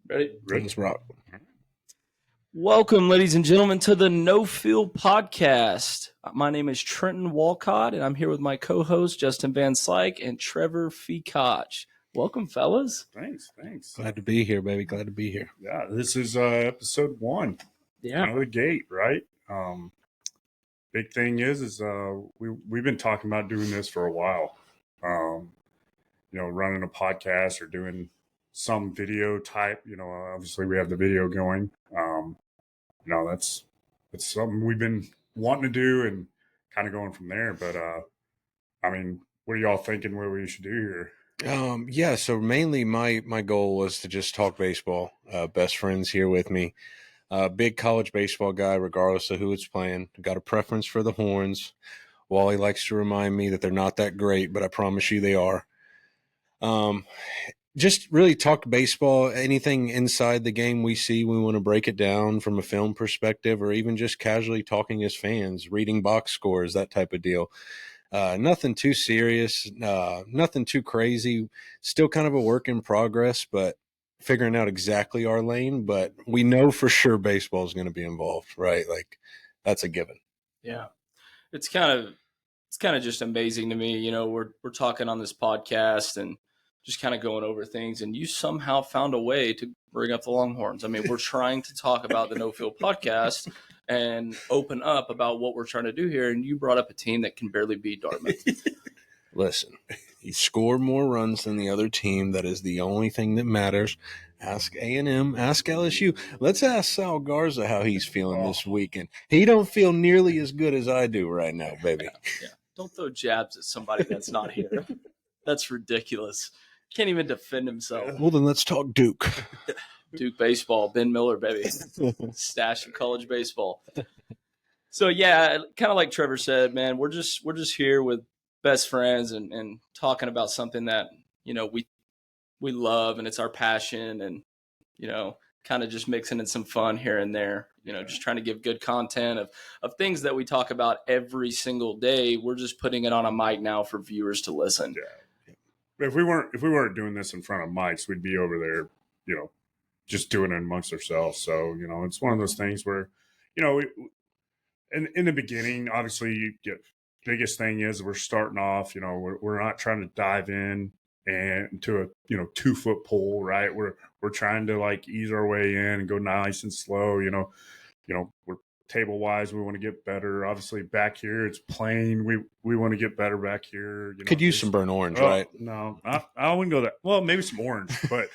Ready? Let's rock. Welcome, ladies and gentlemen, to the NoFeelPodcast. My name is Trenton Walcott, and I'm here with my co-hosts, Justin Van Slyke and Trevor Feacoch. Welcome, fellas. Thanks. Glad to be here, baby. Glad to be here. Yeah, this is episode 1. Yeah. Out of the gate, right? Big thing is we've been talking about doing this for a while. Running a podcast or doing some video type. Obviously we have the video going. That's something we've been wanting to do and kind of going from there. But what are y'all thinking? What we should do here? So mainly my goal was to just talk baseball. Best friends here with me. Big college baseball guy, regardless of who it's playing. Got a preference for the Horns. Wally likes to remind me that they're not that great, but I promise you they are. Just really talk baseball. Anything inside the game we see, we want to break it down from a film perspective, or even just casually talking as fans, reading box scores, that type of deal. Nothing too serious, nothing too crazy. Still kind of a work in progress, but figuring out exactly our lane. But we know for sure baseball is going to be involved, right? Like that's a given. Yeah, it's kind of just amazing to me. We're talking on this podcast and just kind of going over things, and you somehow found a way to bring up the Longhorns. I mean, we're trying to talk about the No Field podcast and open up about what we're trying to do here, and you brought up a team that can barely beat Dartmouth. Listen, you score more runs than the other team. That is the only thing that matters. Ask A&M, ask LSU. Let's ask Sal Garza how he's feeling this weekend. He don't feel nearly as good as I do right now, baby. Yeah. Don't throw jabs at somebody that's not here. That's ridiculous. Can't even defend himself. Well, then let's talk Duke. Duke baseball, Ben Miller, baby. Stash of college baseball. So, yeah, kind of like Trevor said, man, we're just here with best friends and talking about something that, we love and it's our passion, and, kind of just mixing in some fun here and there, just trying to give good content of things that we talk about every single day. We're just putting it on a mic now for viewers to listen. Yeah. If we weren't doing this in front of mics, we'd be over there, just doing it amongst ourselves. So, it's one of those things where, in the beginning, obviously, biggest thing is we're starting off, we're not trying to dive in and to a 2-foot pole, right? We're trying to like ease our way in and go nice and slow. We're table wise, we want to get better. Obviously, back here it's plain. We want to get better back here. Could use some burnt orange, right? No, I wouldn't go that. Well, maybe some orange, but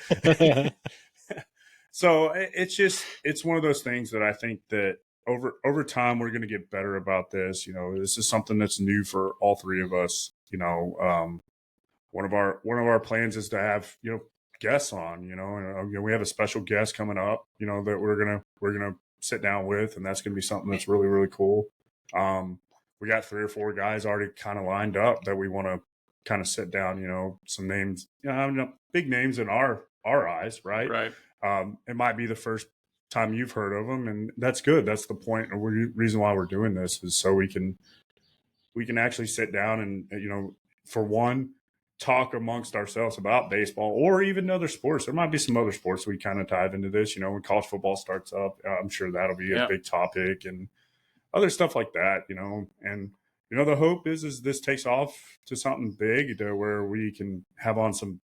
so it's one of those things that I think that over time we're going to get better about this. This is something that's new for all three of us. One of our plans is to have guests on. And we have a special guest coming up. That we're gonna sit down with, and that's gonna be something that's really, really cool. We got 3 or 4 guys already kind of lined up that we want to kind of sit down. Some names, big names in our eyes, right? Right. It might be the first time you've heard of them, and that's good. That's the point. And reason why we're doing this is so we can actually sit down and for one, talk amongst ourselves about baseball or even other sports. There might be some other sports we kind of dive into this. When college football starts up, I'm sure that'll be a big topic and other stuff like that. And the hope is this takes off to something big to where we can have on some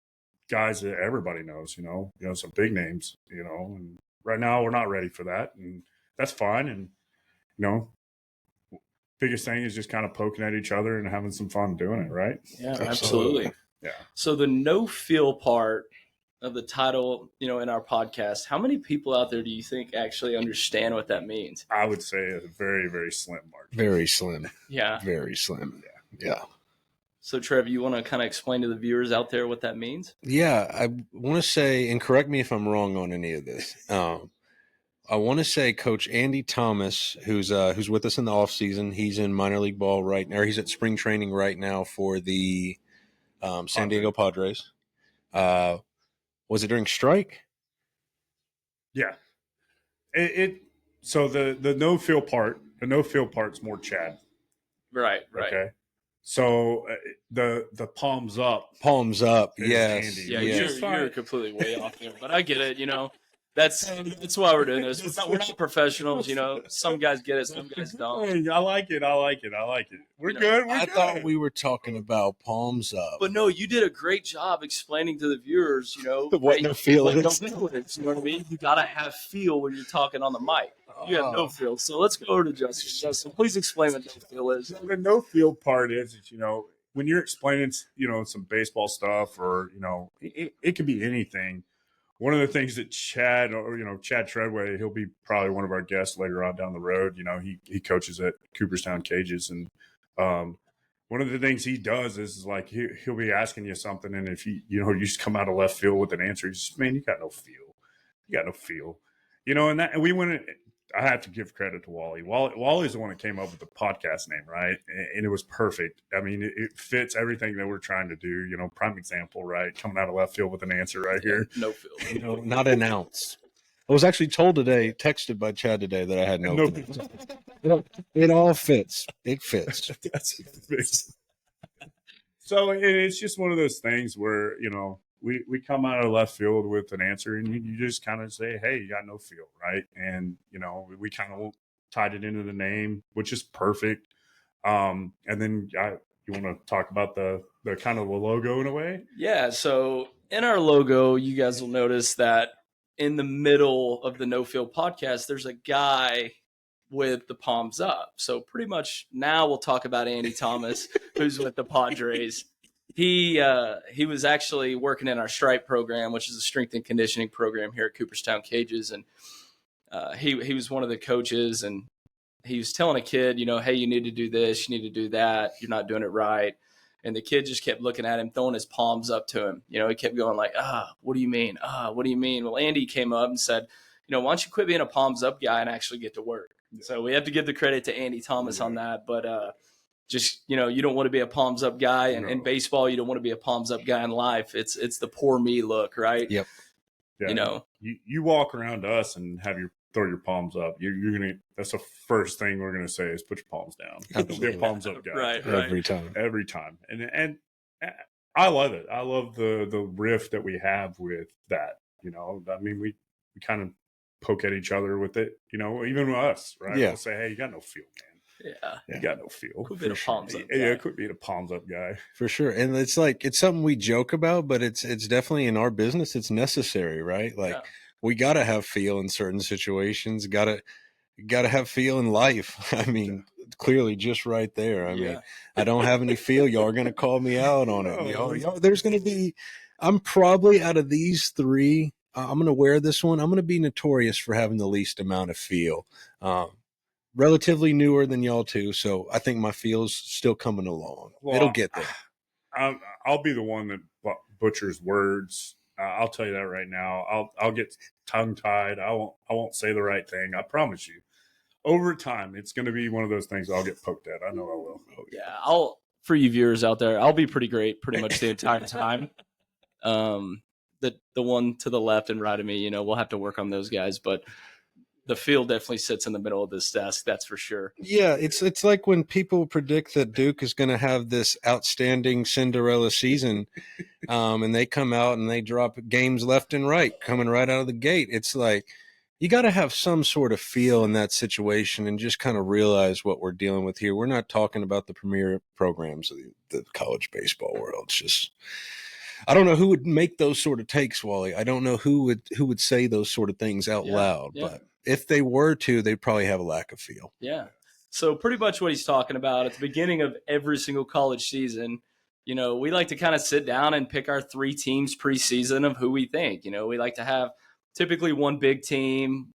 guys that everybody knows. Some big names. And right now we're not ready for that, and that's fine. And biggest thing is just kind of poking at each other and having some fun doing it, right? Yeah, absolutely. Yeah. So the no feel part of the title, in our podcast, how many people out there do you think actually understand what that means? I would say a very, very slim margin. Very slim. Yeah. Very slim. Yeah. So Trev, you want to kind of explain to the viewers out there what that means? Yeah. I want to say, and correct me if I'm wrong on any of this. I want to say Coach Andy Thomas, who's with us in the off season, he's in minor league ball right now. He's at spring training right now for the San Diego Padres. Was it during strike? Yeah. So the no feel part's more Chad. Right. Okay. So the palms up. Palms up. is Yes. Andy. Yeah, yes. you're completely way off here, but I get it. That's why we're doing this. We're not professionals, Some guys get it, some guys don't. Hey, I like it. We're good. I thought we were talking about palms up. But no, you did a great job explaining to the viewers, What no feel is. You know what I mean? You gotta have feel when you're talking on the mic. You have no feel. So let's go over to Justin. Justin, please explain what no feel is. The no feel part is, when you're explaining, some baseball stuff or, it could be anything. One of the things that Chad Treadway, he'll be probably one of our guests later on down the road. He coaches at Cooperstown Cages. And one of the things he does is like, he'll be asking you something. And if you just come out of left field with an answer, he's just, man, you got no feel. And we went, I have to give credit to Wally. Wally's the one that came up with the podcast name, right? And it was perfect. I mean, it fits everything that we're trying to do. Prime example, right? Coming out of left field with an answer right here. No feel. Not an ounce. I was actually texted by Chad today that I had no feel. It all fits. It fits. So it's just one of those things where, we come out of left field with an answer and you just kind of say, hey, you got no feel, right? And, we kind of tied it into the name, which is perfect. And then you want to talk about the kind of the logo in a way? Yeah. So in our logo, you guys will notice that in the middle of the No Feel podcast, there's a guy with the palms up. So pretty much now we'll talk about Andy Thomas, who's with the Padres. He was actually working in our Stripe program, which is a strength and conditioning program here at Cooperstown Cages. And he was one of the coaches, and he was telling a kid, hey, you need to do this, you need to do that. You're not doing it right. And the kid just kept looking at him, throwing his palms up to him. He kept going like, what do you mean? What do you mean? Well, Andy came up and said, why don't you quit being a palms up guy and actually get to work? So we have to give the credit to Andy Thomas on that. But just, you don't want to be a palms up guy. And in baseball, you don't want to be a palms up guy in life. It's the poor me look, right? Yep. Yeah. You walk around us and throw your palms up. You're gonna. That's the first thing we're gonna say is put your palms down. Don't be a palms up guy. Right. Every time. And I love it. I love the riff that we have with that. I mean, we kind of poke at each other with it. Even with us, right? Yeah. We'll say, hey, you got no feel, man. Yeah. You got no feel. Could be a palms up guy. Yeah, could be a palms up guy. For sure. And it's something we joke about, but it's definitely in our business, it's necessary, right? Like we got to have feel in certain situations, got to have feel in life. I mean, clearly just right there. I mean, I don't have any feel. Y'all are going to call me out on it. Y'all, there's going to be, I'm probably out of these three, I'm going to wear this one. I'm going to be notorious for having the least amount of feel. Relatively newer than y'all too, so I think my feel's still coming along. Well, it'll get there. I'll be the one that butchers words. I'll tell you that right now. I'll get tongue tied. I won't say the right thing. I promise you. Over time, it's going to be one of those things I'll get poked at. I know I will. Yeah, for you viewers out there, I'll be pretty great pretty much the entire time. The one to the left and right of me, we'll have to work on those guys, but the field definitely sits in the middle of this desk. That's for sure. Yeah. It's like when people predict that Duke is going to have this outstanding Cinderella season, and they come out and they drop games left and right, coming right out of the gate. It's like, you got to have some sort of feel in that situation and just kind of realize what we're dealing with here. We're not talking about the premier programs of the college baseball world. It's just, I don't know who would make those sort of takes, Wally. I don't know who would say those sort of things out loud, but if they were to, they'd probably have a lack of feel. Yeah. So pretty much what he's talking about at the beginning of every single college season, we like to kind of sit down and pick our 3 teams preseason of who we think. We like to have typically one big team,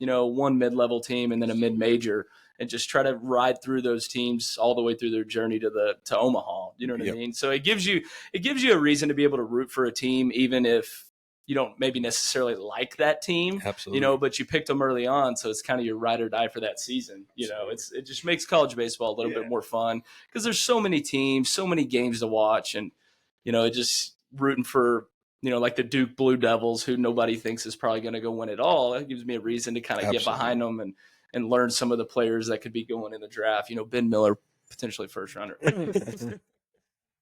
one mid-level team, and then a mid-major, and just try to ride through those teams all the way through their journey to Omaha. You know what I mean? So it gives you a reason to be able to root for a team, even if you don't maybe necessarily like that team. Absolutely. But you picked them early on, so it's kind of your ride or die for that season. It just makes college baseball a little bit more fun because there's so many teams, so many games to watch, and it just rooting for like the Duke Blue Devils, who nobody thinks is probably going to go win it all. That gives me a reason to kind of get behind them and learn some of the players that could be going in the draft. Ben Miller, potentially first rounder.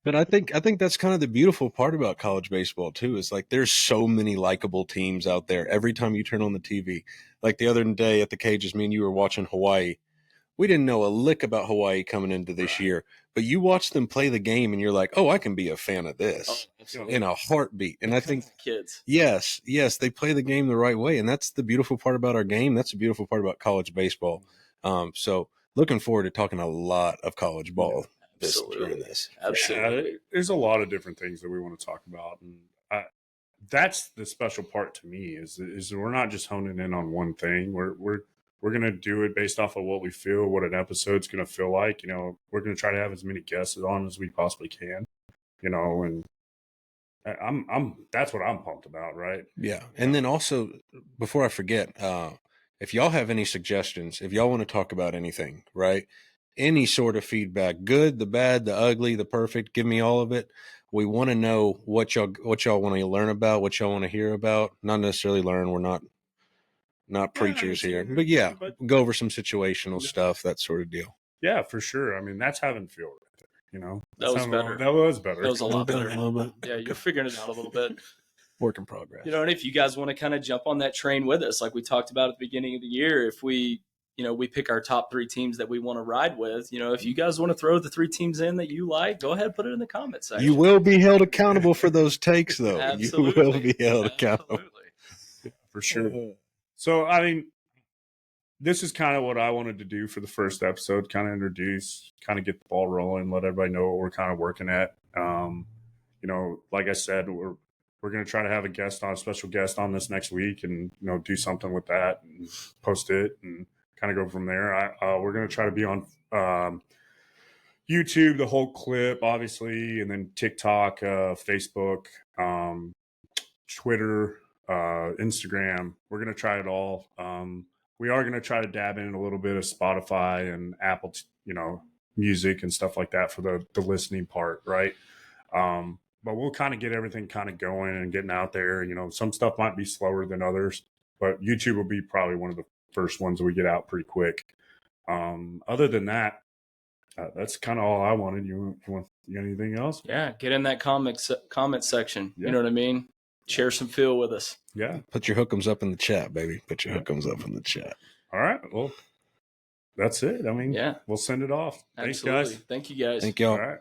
But I think that's kind of the beautiful part about college baseball too. Is like there's so many likable teams out there. Every time you turn on the TV, like the other day at the Cages, me and you were watching Hawaii. We didn't know a lick about Hawaii coming into this year, but you watch them play the game and you're like, oh, I can be a fan of this in a heartbeat. And I think kids, yes, they play the game the right way. And that's the beautiful part about our game. That's the beautiful part about college baseball. So looking forward to talking a lot of college ball during this. Absolutely. Yeah, there's a lot of different things that we want to talk about. And that's the special part to me is we're not just honing in on one thing. We're going to do it based off of what we feel, what an episode's going to feel like. You know, we're going to try to have as many guests on as we possibly can, you know, and that's what I'm pumped about. Right. Yeah. And then also, before I forget, if y'all have any suggestions, if y'all want to talk about anything, right? Any sort of feedback, good, the bad, the ugly, the perfect, give me all of it. We want to know what y'all want to learn about, what y'all want to hear about. Not necessarily learn. We're not preachers here, but yeah, go over some situational stuff, that sort of deal. Yeah, for sure. I mean, that's having feel right there. You know, that was better. That was better. That was a lot better. A little bit. Yeah, you're figuring it out a little bit. Work in progress. You know, and if you guys want to kind of jump on that train with us, like we talked about at the beginning of the year, if we pick our top 3 teams that we want to ride with, you know, if you guys want to throw the 3 teams in that you like, go ahead, put it in the comments section. You will be held accountable for those takes, though. Absolutely. You will be held accountable. Yeah, for sure. So, I mean, this is kind of what I wanted to do for the first episode, kind of introduce, kind of get the ball rolling, let everybody know what we're kind of working at. You know, like I said, we're going to try to have a special guest on this next week and, you know, do something with that and post it and kind of go from there. We're going to try to be on YouTube, the whole clip, obviously, and then TikTok, Facebook, Twitter, Instagram. We're going to try it all. We are going to try to dab in a little bit of Spotify and Apple, music and stuff like that for the listening part, right? But we'll kind of get everything kind of going and getting out there. You know, some stuff might be slower than others, but YouTube will be probably one of the first ones that we get out pretty quick. Other than that, that's kind of all I wanted. You got anything else? Yeah, get in that comment section. Yeah. You know what I mean? Share some feel with us. Yeah. Put your hook'ems up in the chat, baby. Put your hook'ems up in the chat. All right. Well, that's it. I mean, yeah, we'll send it off. Absolutely. Thanks, guys. Thank you, guys. Thank y'all. All right.